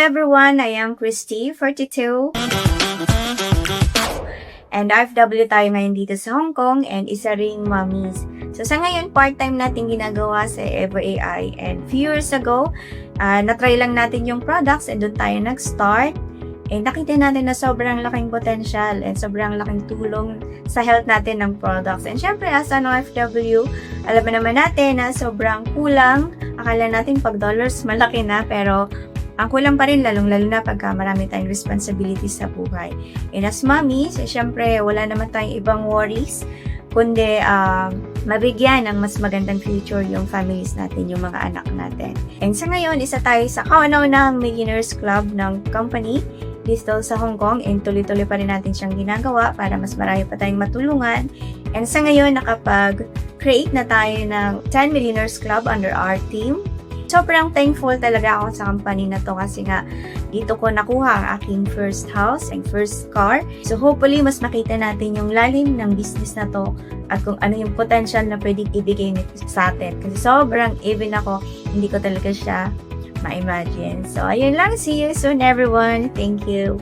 Everyone, I am Christy, 42. And OFW tayo ngayon dito sa Hong Kong and isa ring mommies. So sa ngayon, part-time natin ginagawa sa Evo AI. And few years ago, natry lang natin yung products and doon tayo nag-start. And nakita natin na sobrang laking potential and sobrang laking tulong sa health natin ng products. And syempre, as an OFW, alam naman natin na sobrang kulang. Akala natin pag dollars malaki na, pero ang kulang pa rin, lalong-lalo na pagka marami tayong responsibilities sa buhay. And as mommies, syempre, wala naman tayong ibang worries, kundi mabigyan ng mas magandang future yung families natin, yung mga anak natin. And sa ngayon, isa tayo sa kauna-unahang Millionaires Club ng company dito sa Hong Kong, and tuloy-tuloy pa rin natin siyang ginagawa para mas marami pa tayong matulungan. And sa ngayon, nakapag-create na tayo ng 10 Millionaires Club under our team. Sobrang thankful talaga ako sa company na to kasi nga dito ko nakuha ang aking first house and first car. So hopefully mas makita natin yung lalim ng business na to at kung ano yung potential na pwedeng ibigay nito sa atin. Kasi sobrang even ako, hindi ko talaga siya ma-imagine. So ayun lang, see you soon everyone. Thank you.